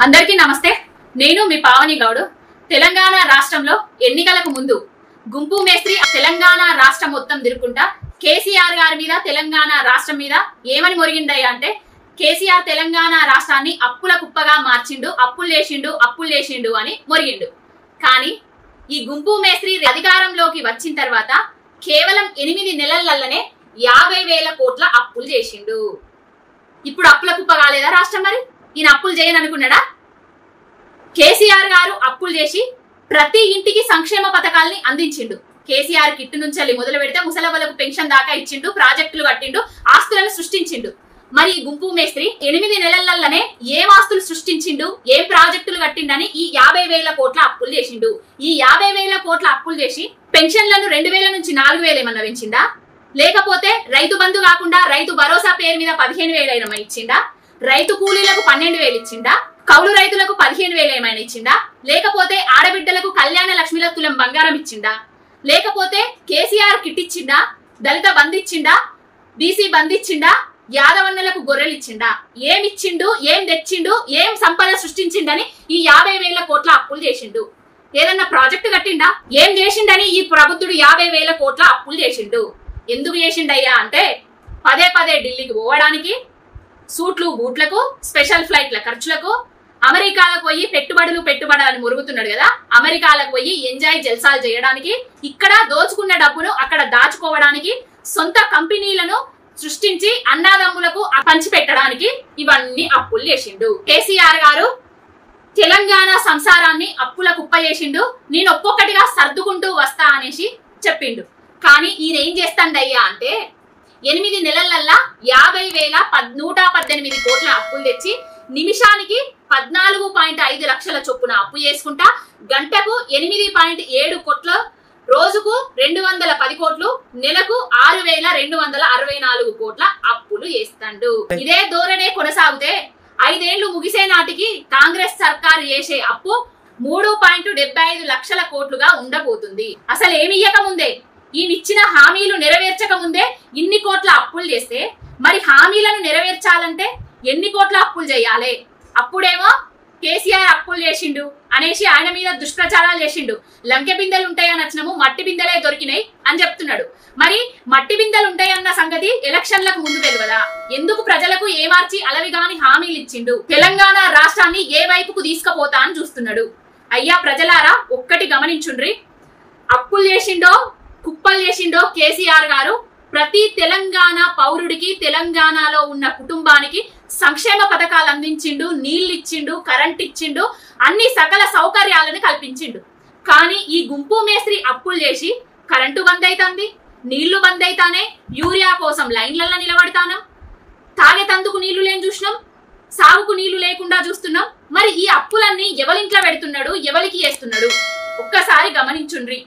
అందరికీ నమస్తే. నేను మీ పావని గౌడ్. తెలంగాణ రాష్ట్రంలో ఎన్నికలకు ముందు గుంపు మేస్త్రి తెలంగాణ రాష్ట్రం మొత్తం తిరుగుకుంటా కేసీఆర్ గారి మీద తెలంగాణ రాష్ట్రం మీద ఏమని మొరిగిండయ్యా అంటే కేసీఆర్ తెలంగాణ రాష్ట్రాన్ని అప్పుల కుప్పగా మార్చిండు, అప్పులు చేసిండు అని మొరిగిండు. కానీ ఈ గుంపు మేస్త్రి అధికారంలోకి వచ్చిన తర్వాత కేవలం 8 నెలలల్లనే 50,000 కోట్ల అప్పులు చేసిండు. ఇప్పుడు అప్పుల కుప్ప కాలేదా రాష్ట్రం? మరి ఈయన అప్పులు చేయని అనుకున్నాడా? కేసీఆర్ గారు అప్పులు చేసి ప్రతి ఇంటికి సంక్షేమ పథకాలని అందించిండు. కేసీఆర్ కిట్టు నుంచి మొదలు పెడితే ముసలవ్వలకు పెన్షన్ దాకా ఇచ్చిండు, ప్రాజెక్టులు కట్టిండు, ఆస్తులను సృష్టించిండు. మరి ఈ గుంపు మేస్త్రి 8 నెలలల్లనే ఏం ఆస్తులు సృష్టించిండు, ఏం ప్రాజెక్టులు కట్టిండని ఈ 50,000 కోట్ల అప్పులు చేసిండు. ఈ 50,000 కోట్ల అప్పులు చేసి పెన్షన్లను 2,000 నుంచి 4,000 ఏమన్నా పెంచిందా? లేకపోతే రైతు బంధు కాకుండా రైతు భరోసా పేరు మీద 15,000 ఏమైనా ఇచ్చిండా? రైతు కూలీలకు 12,000 ఇచ్చిండా? కౌలు రైతులకు 15,000 ఏమైనా ఇచ్చిండా? లేకపోతే ఆడబిడ్డలకు కళ్యాణ లక్ష్మిల తులం బంగారం ఇచ్చిండా? లేకపోతే కేసీఆర్ కిట్ ఇచ్చిండా? దళిత బంద్ ఇచ్చిండా? బీసీ బంద్ ఇచ్చిండా? యాదవన్నలకు గొర్రెలు ఇచ్చిండా? ఏం ఇచ్చిండు, ఏం తెచ్చిండు, ఏం సంపద సృష్టించిండని ఈ 50,000 కోట్ల అప్పులు చేసిండు? ఏదన్నా ప్రాజెక్టు కట్టిండా? ఏం చేసిండని ఈ ప్రభుత్వుడు 50,000 కోట్ల అప్పులు చేసిండు? ఎందుకు చేసిండయ్యా అంటే పదే పదే ఢిల్లీకి పోవడానికి, సూట్లు బూట్లకు, స్పెషల్ ఫ్లైట్ల ఖర్చులకు, అమెరికాలకు పోయి పెట్టుబడులు మురుగుతున్నాడు కదా, అమెరికాలకు పోయి ఎంజాయ్ జల్సాలు చేయడానికి, ఇక్కడ దోచుకున్న డబ్బును అక్కడ దాచుకోవడానికి, సొంత కంపెనీలను సృష్టించి అన్నాదమ్ములకు పంచిపెట్టడానికి ఇవన్నీ అప్పులు చేసిండు. కేసీఆర్ గారు తెలంగాణ సంసారాన్ని అప్పుల కుప్ప చేసిండు. నేను ఒక్కొక్కటిగా సర్దుకుంటూ వస్తా అనేసి చెప్పిండు. కానీ ఈయన ఏం చేస్తాండయ్యా అంటే 8 నెలలల్లా 50,118 కోట్ల అప్పులు తెచ్చి నిమిషానికి 14.5 లక్షల చొప్పున అప్పు చేసుకుంటా గంటకు 8.7 కోట్లు, రోజుకు 210 కోట్లు, నెలకు 6,264 కోట్ల అప్పులు చేస్తాడు. ఇదే ధోరణే కొనసాగితే 5 ఏళ్లు ముగిసే నాటికి కాంగ్రెస్ సర్కారు చేసే అప్పు 3.75 లక్షల కోట్లుగా ఉండబోతుంది. అసలు ఏమి ఇయ్యక ముందే, ఈయనిచ్చిన హామీలు నెరవేర్చక ముందే ఇన్ని కోట్ల అప్పులు చేస్తే మరి హామీలను నెరవేర్చాలంటే ఎన్ని కోట్ల అప్పులు చేయాలి? అప్పుడేమో కేసీఆర్ అప్పులు చేసిండు అనేసి ఆయన మీద దుష్ప్రచారాలు చేసిండు. లంకె బిందెలు ఉంటాయని నచ్చినము, మట్టి బిందెలే దొరికినాయి అని చెప్తున్నాడు. మరి మట్టి బిందెలు ఉంటాయన్న సంగతి ఎలక్షన్లకు ముందు తెలియదా? ఎందుకు ప్రజలకు ఏమార్చి అలవిగాని హామీలు ఇచ్చిండు? తెలంగాణ రాష్ట్రాన్ని ఏ వైపుకు తీసుకుపోతా అని చూస్తున్నాడు. అయ్యా ప్రజలారా, ఒక్కటి గమనించుండ్రి. అప్పులు చేసిండో కుప్పలు చేసిండో కేసీఆర్ గారు ప్రతి తెలంగాణ పౌరుడికి, తెలంగాణలో ఉన్న కుటుంబానికి సంక్షేమ పథకాలు అందించిండు, నీళ్లు ఇచ్చిండు, కరెంట్ ఇచ్చిండు, అన్ని సకల సౌకర్యాలను కల్పించిండు. కానీ ఈ గుంపు మేస్త్రి అప్పులు చేసి కరెంటు బంద్ అవుతుంది, నీళ్లు బంద్ అవుతానే, యూరియా కోసం లైన్లలో నిలబడతానా, తాగేతందుకు నీళ్లు లేని చూసినాం, సాగుకు నీళ్లు లేకుండా చూస్తున్నాం. మరి ఈ అప్పులన్నీ ఎవరింట్లో పెడుతున్నాడు, ఎవరికి చేస్తున్నాడు? ఒక్కసారి గమనించుండ్రి.